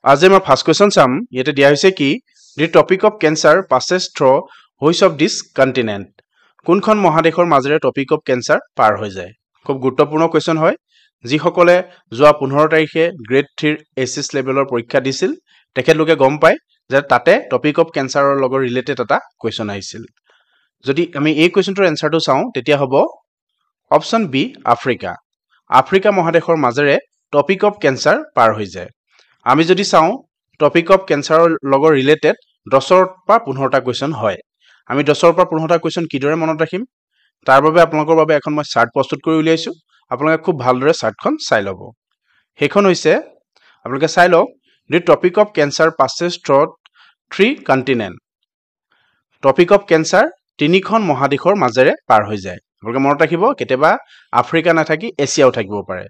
আজি আমাৰ first question চাম ইয়াতে দিয়া হৈছে কি the tropic of cancer passes through which of this continent কোনখন মহাদেশৰ মাজেৰে টপিক অফ কেন্সাৰ পাৰ হৈ যায় খুব গুৰুত্বপূৰ্ণ কোৱেশ্চন হয় যিসকলে যোৱা 15 তাৰিখে গ্ৰেড 3 এসএস লেভেলৰ পৰীক্ষা দিছিল তেখেতলোকে গম পায় যে তাতে টপিক অফ কেন্সাৰৰ লগত ৰিলেটেড এটা কোৱেশ্চন আহিছিল যদি আমি এই কোৱেশ্চনটোৰ এনসাৰটো চাওঁ তেতিয়া হ'ব অপচন বি আফ্ৰিকা আফ্ৰিকা মহাদেশৰ মাজেৰে টপিক অফ কেন্সাৰ পাৰ হৈ যায় আমি যদি চাওঁ টপিক অফ কেন্সাৰৰ লগত ৰিলেটেড 10 পৰা 15টা কোৱেশ্চন হয় আমি 10 পৰা 15টা কোৱেশ্চন কিদৰে মনত ৰাখিম তাৰ বাবে আপোনালোকৰ বাবে এখন মই চাৰ্ট প্ৰস্তুত কৰি উলিয়াইছো আপোনালোকে খুব ভালদৰে চাৰ্টখন চাই ল'ব হেখন হৈছে আপোনালোকে চাই লওক the tropic of cancer passes through 3 continent tropic of cancer তিনিখন মহাদেশৰ মাজেৰে পাৰ হৈ যায় আপোনালোকে মনত ৰাখিব কেতিয়াবা আফ্ৰিকা নাথাকি এছিয়াও থাকিব পাৰে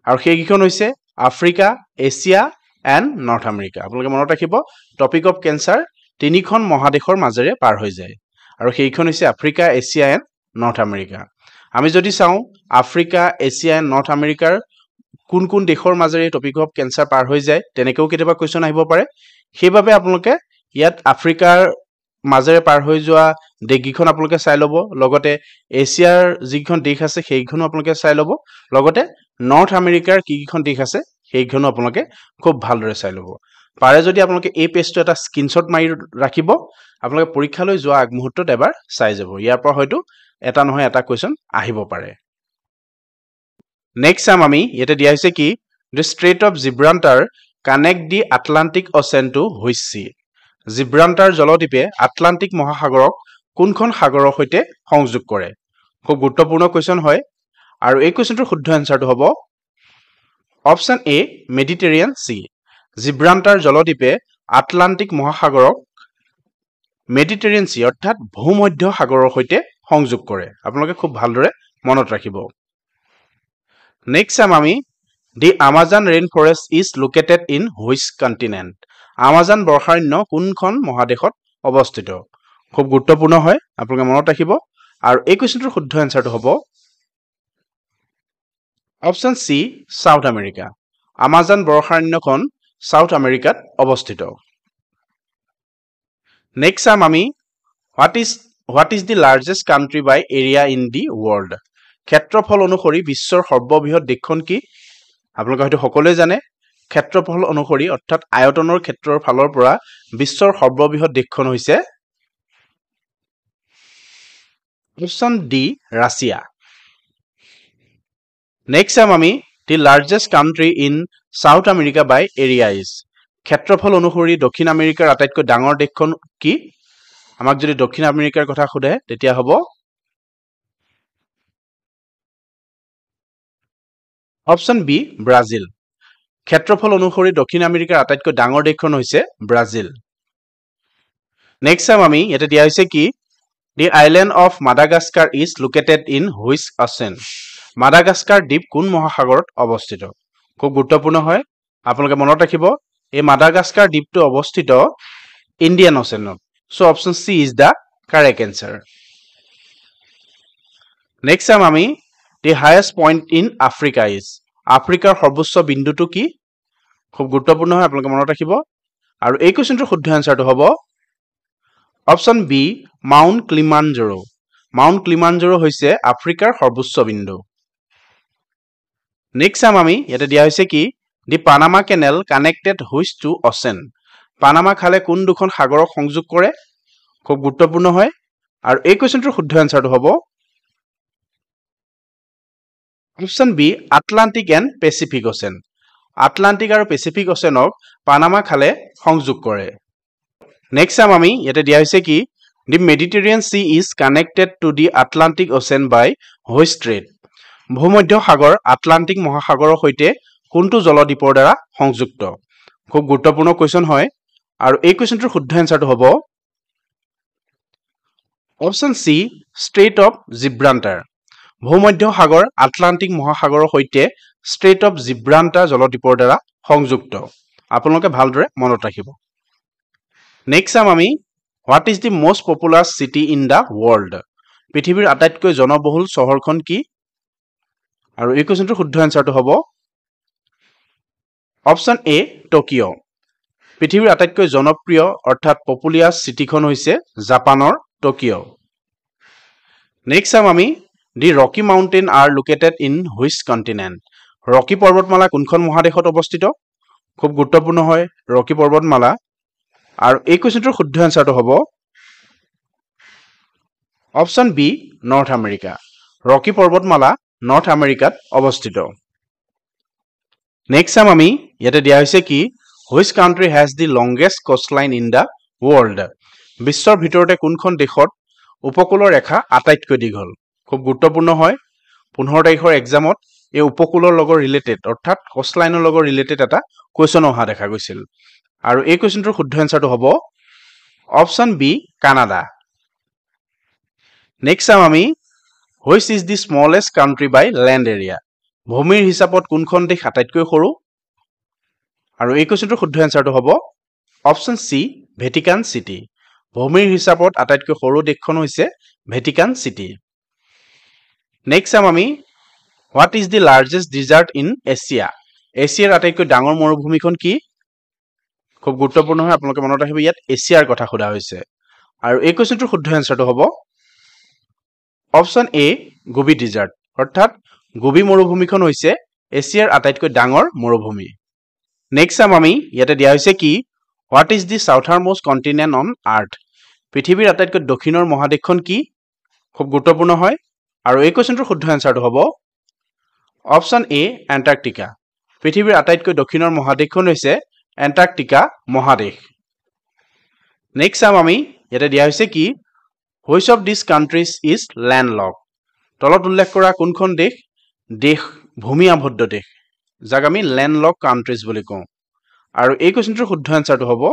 আৰু সেইকেইখন হৈছে Africa Asia and north America আপোনালোকে মনত ৰাখিব টপিক অফ কেন্সাৰ তিনিখন মহাদেশৰ মাজেৰে পাৰ হৈ যায় আৰু সেইখন হৈছে Africa Asia and north America আমি যদি চাওঁ আফ্ৰিকা এছিয়া এণ্ড নৰ্থ আমেৰিকাৰ কোন কোন দেশৰ মাজেৰে টপিক অফ কেন্সাৰ পাৰ হৈ যায় তেনেকেও কেতিয়াবা কোৱেশ্চন আহিব পাৰে সেইবাবে আপোনালোকে ইয়াত আফ্ৰিকাৰ মাজেৰে পাৰ হৈ যোৱা দেশকেইখন আপোনালোকে চাই ল'ব লগতে এছিয়াৰ যিখন দেশ আছে সেইখনো আপোনালোকে চাই ল'ব লগতে নৰ্থ আমেৰিকাৰ কিখন দেশ আছে সেইখনো আপোনালোকে খুব ভালদৰে চাই ল'ব পাৰে যদি আপোনালোকে এই পেজটো এটা স্ক্ৰিনশ্বট মাৰি ৰাখিব আপোনালোকে পৰীক্ষালৈ যোৱা আগমুহূৰ্তত এবাৰ চাই যাব ইয়াৰ পৰা হয়তো এটা নহয় এটা কোৱেশ্চন আহিব পাৰে নেক্সট চাম আমি ইয়াতে দিয়া হৈছে কি the strait of Gibraltar connect the Atlantic ocean to which sea Gibraltar জলদ্বীপে আটলান্টিক মহাসাগৰক কোনখন সাগৰৰ সৈতে সংযোগ কৰে খুব গুৰুত্বপূৰ্ণ কোৱেশ্চন হয় আৰু এই কোৱেশ্চনটোৰ শুদ্ধ এনসাৰটো হ'ব অপচন এ মেডিটেৰিয়ান সি জিব্ৰাল্টাৰ জলদ্বীপে আটলান্টিক মহাসাগৰক মেডিটেৰিয়ান সি অৰ্থাৎ ভূমধ্য সাগৰৰ সৈতে সংযোগ কৰে আপোনালোকে খুব ভালদৰে মনত ৰাখিব নেক্সট চাম আমি the Amazon rain forest is located in which continent Amazon বৰ্ষাৰণ্য কোনখন মহাদেশত অৱস্থিত খুব গুৰুত্বপূৰ্ণ হয় আপোনালোকে মনত ৰাখিব আৰু এই কোৱেশ্চনটোৰ শুদ্ধ এনসাৰটো হ'ব option C South America Amazon বৰ্ষাৰণ্যখন সাউথ আমেৰিকাত অৱস্থিত নেক্সট চাম আমি what is the largest country by area in the world ক্ষেত্ৰফল অনুসৰি বিশ্বৰ সৰ্ববৃহৎ দেশখন কি আপোনালোকে হয়তো সকলোৱে জানে ক্ষেত্ৰফল অনুসৰি অৰ্থাৎ আয়তনৰ ক্ষেত্ৰৰ ফালৰ পৰা বিশ্বৰ সৰ্ববৃহৎ দেশখন হৈছে অপচন ডি ৰাছিয়া নেক্সট চাম আমি the largest country in South America by area is ক্ষেত্ৰফল অনুসৰি দক্ষিণ আমেৰিকাৰ আটাইতকৈ ডাঙৰ দেশখন কি আমাক যদি দক্ষিণ আমেৰিকাৰ কথা সোধে তেতিয়া হ'ব অপচন বি ব্ৰাজিল ক্ষেত্ৰফল অনুসৰি দক্ষিণ আমেৰিকাৰ আটাইতকৈ ডাঙৰ দেশখন হৈছে ব্ৰাজিল নেক্সট চাম আমি ইয়াতে দিয়া হৈছে কি the island of Madagascar is located in which ocean Madagascar দ্বীপ কোন মহাসাগৰত অৱস্থিত খুব গুৰুত্বপূৰ্ণ হয় আপোনালোকে মনত ৰাখিব এই মাডাগাস্কাৰ দ্বীপটো অৱস্থিত ইণ্ডিয়ান অ'চেনত so option C is the correct answer next চাম আমি the highest point in Africa is আফ্ৰিকাৰ সৰ্বোচ্চ বিন্দুটো কি খুব গুৰুত্বপূৰ্ণ হয় আপোনালোকে মনত ৰাখিব আৰু এই কোৱেশ্চনটোৰ শুদ্ধ এনসাৰটো হ'ব অপচন বি মাউণ্ট ক্লিমাঞ্জাৰো হৈছে আফ্ৰিকাৰ সৰ্বোচ্চ বিন্দু নেক্সট চাম আমি ইয়াতে দিয়া হৈছে কি the Panama canal connected which two ocean Panama খালে কোন দুখন সাগৰক সংযোগ কৰে খুব গুৰুত্বপূৰ্ণ হয় আৰু এই কোৱেশ্চনটোৰ শুদ্ধ এনসাৰটো হ'ব option B Atlantic and Pacific ocean Atlantic আৰু পেচিফিক অ'চেনক পানামা খালে সংযোগ কৰে নেক্সট চাম আমি ইয়াতে দিয়া হৈছে কি the Mediterranean sea is connected to the Atlantic ocean by which strait ভূমধ্য সাগৰ আটলান্টিক মহাসাগৰৰ সৈতে কোনটো জলদ্বীপৰ দ্বাৰা সংযুক্ত খুব গুৰুত্বপূৰ্ণ কোৱেশ্চন হয় আৰু এই কোৱেশ্চনটোৰ শুদ্ধ এনসাৰটো হ'ব option C strait of Gibraltar ভূমধ্য সাগৰ আটলান্টিক মহাসাগৰৰ সৈতে ষ্ট্ৰেইট অফ জিব্ৰাল্টাৰ জলদ্বীপৰ দ্বাৰা সংযুক্ত আপোনালোকে ভালদৰে মনত ৰাখিব নেক্সট চাম আমি what is the most popular city in the world পৃথিৱীৰ আটাইতকৈ জনবহুল চহৰখন কি আৰু এই কোৱেশ্চনটোৰ শুদ্ধ এনসাৰটো হ'ব অপচন এ টকিঅ পৃথিৱীৰ আটাইতকৈ জনপ্ৰিয় অৰ্থাৎ পপুলাৰ চিটিখন হৈছে জাপানৰ টকিঅ'। নেক্সট চাম আমি the Rocky mountain are located in which continent. Rocky পৰ্বতমালা কোনখন মহাদেশত অৱস্থিত? খুব গুৰুত্বপূৰ্ণ হয় ৰকি পৰ্বতমালা। আৰু এই কুৱেশ্যনটোৰ শুদ্ধ এনচাৰটো হ'ব অপশ্যন বি নৰ্থ আমেৰিকা। ৰকি পৰ্বতমালা নৰ্থ আমেৰিকাত অৱস্থিত। নেক্সট চাম আমি ইয়াতে দিয়া হৈছে কি which country has the longest coastline in the world. বিশ্বৰ ভিতৰতে কোনখন দেশত উপকূলৰ ৰেখা আটাইতকৈ দীঘল? খুব গুৰুত্বপূৰ্ণ হয় 15 তাৰিখৰ এক্সামত এই উপকূলৰ লগত ৰিলেটেড অৰ্থাৎ কোষ্টলাইনৰ লগত ৰিলেটেড এটা কুৱেশ্যন অহা দেখা গৈছিল। আৰু এই কুৱেশ্যনটোৰ শুদ্ধ এনচাৰটো হ'ব অপশ্যন বি কানাডা। নেক্সট চাম আমি which is the smallest country by land area. ভূমিৰ হিচাপত কোনখন দেশ আটাইতকৈ সৰু? আৰু এই কুৱেশ্যনটোৰ শুদ্ধ এনচাৰটো হ'ব অপশ্যন চি ভেটিকান চিটি। ভূমিৰ হিচাপত আটাইতকৈ সৰু দেশখন হৈছে ভেটিকান চিটি। নেক্সট চাম আমি what is the largest desert in Asia. এছিয়াৰ আটাইতকৈ ডাঙৰ মৰুভূমিখন কি? খুব গুৰুত্বপূৰ্ণ হয় আপোনালোকে মনত ৰাখিব ইয়াত এছিয়াৰ কথা সোধা হৈছে। আৰু এই কুৱেশ্যনটোৰ শুদ্ধ এনচাৰটো হ'ব অপশ্যন এ গোবি ডিজাৰ্ট অৰ্থাৎ গোবি মৰুভূমিখন হৈছে এছিয়াৰ আটাইতকৈ ডাঙৰ মৰুভূমি। নেক্সট চাম আমি ইয়াতে দিয়া হৈছে কি what is the southernmost continent on earth. পৃথিৱীৰ আটাইতকৈ দক্ষিণৰ মহাদেশখন কি? খুব গুৰুত্বপূৰ্ণ হয়। আৰু এই কুৱেশ্যনটোৰ শুদ্ধ এনচাৰটো হ'ব অপশ্যন এ এণ্টাৰ্কটিকা। পৃথিৱীৰ আটাইতকৈ দক্ষিণৰ মহাদেশখন হৈছে এণ্টাৰ্কটিকা মহাদেশ। নেক্সট চাম আমি ইয়াতে দিয়া হৈছে কি which of these countries is landlocked. তলত উল্লেখ কৰা কোনখন দেশ ভূমি আবদ্ধ দেশ যাক আমি লেণ্ডলক কাণ্ট্ৰিজ বুলি কওঁ। আৰু এই কুৱেশ্যনটোৰ শুদ্ধ এনচাৰটো হ'ব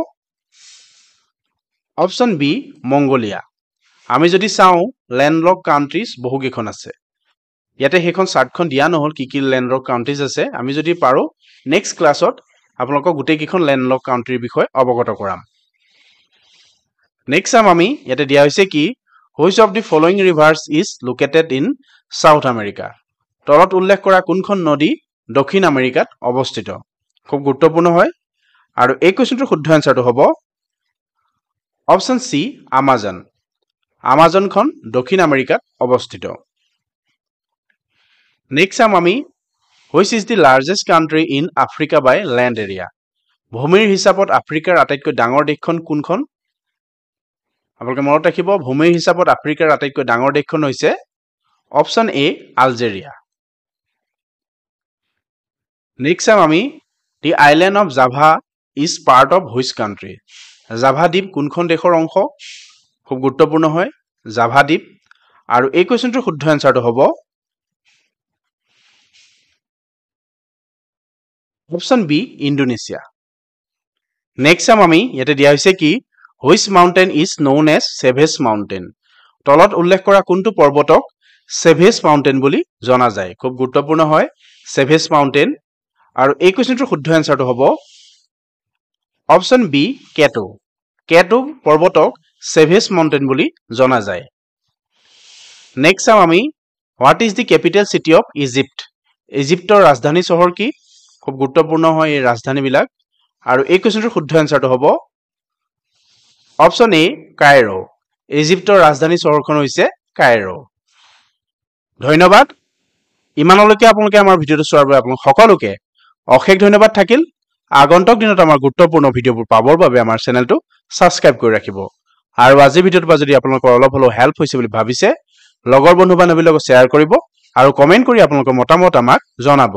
অপশ্যন বি মংগোলিয়া। আমি যদি চাওঁ লেণ্ডলক কাণ্ট্ৰিজ বহুকেইখন আছে। ইয়াতে সেইখন চাৰ্টখন দিয়া নহ'ল কি কি লেণ্ডলক কাণ্ট্ৰিজ আছে। আমি যদি পাৰোঁ নেক্সট ক্লাছত আপোনালোকক গোটেইকেইখন লেণ্ডলক কাণ্ট্ৰিৰ বিষয়ে অৱগত কৰাম। নেক্সট চাম আমি ইয়াতে দিয়া হৈছে কি which of the following reverse is located in south America. তলত উল্লেখ কৰা কোনখন নদী দক্ষিণ আমেৰিকাত অৱস্থিত? খুব গুৰুত্বপূৰ্ণ হয়। আৰু এই কুৱেশ্যনটোৰ শুদ্ধ এনচাৰটো হ'ব অপশ্যন চি আমাজন। আমাজনখন দক্ষিণ আমেৰিকাত অৱস্থিত। নেক্সট চাম আমি which is the largest country in Africa by land area. ভূমিৰ হিচাপত আফ্ৰিকাৰ আটাইতকৈ ডাঙৰ দেশখন কোনখন? আপোনালোকে মনত ৰাখিব ভূমিৰ হিচাপত আফ্ৰিকাৰ আটাইতকৈ ডাঙৰ দেশখন হৈছে অপশ্যন এ আলজেৰিয়া। নেক্সট চাম আমি the island of Java is part of which country. Java দ্বীপ কোনখন দেশৰ অংশ? খুব গুৰুত্বপূৰ্ণ হয় জাভা দ্বীপ। আৰু এই কুৱেশ্যনটোৰ শুদ্ধ এনচাৰটো হ'ব অপশ্যন বি ইণ্ডোনেছিয়া। নেক্সট চাম আমি ইয়াতে দিয়া হৈছে কি which mountain is known as savage mountain. তলত উল্লেখ কৰা কোনটো পৰ্বতক চেভেজ মাউণ্টেইন বুলি জনা যায়? খুব গুৰুত্বপূৰ্ণ হয় চেভেজ মাউণ্টেইন। আৰু এই কুৱেশ্যনটোৰ শুদ্ধ এনচাৰটো হ'ব অপশ্যন বি কেটো। কেটো পৰ্বতক চেভেজ মাউণ্টেইন বুলি জনা যায়। নেক্সট চাম আমি what is the capital city of Egypt. ইজিপ্তৰ ৰাজধানী চহৰ কি? খুব গুৰুত্বপূৰ্ণ হয় এই ৰাজধানীবিলাক। আৰু এই কুৱেশ্যনটোৰ শুদ্ধ এনচাৰটো হ'ব অপশ্যন এ কাইৰো। ইজিপ্তৰ ৰাজধানী চহৰখন হৈছে কাইৰো। ধন্যবাদ। ইমানলৈকে আপোনালোকে আমাৰ ভিডিঅ'টো চোৱাৰ বাবে আপোনালোক সকলোকে অশেষ ধন্যবাদ থাকিল। আগন্তুক দিনত আমাৰ গুৰুত্বপূৰ্ণ ভিডিঅ'বোৰ পাবৰ বাবে আমাৰ চেনেলটো ছাবস্ক্ৰাইব কৰি ৰাখিব। আৰু আজিৰ ভিডিঅ'টোৰ পৰা যদি আপোনালোকৰ অলপ হ'লেও হেল্প হৈছে বুলি ভাবিছে লগৰ বন্ধু বান্ধৱীৰ লগত শ্বেয়াৰ কৰিব আৰু কমেণ্ট কৰি আপোনালোকৰ মতামত আমাক জনাব।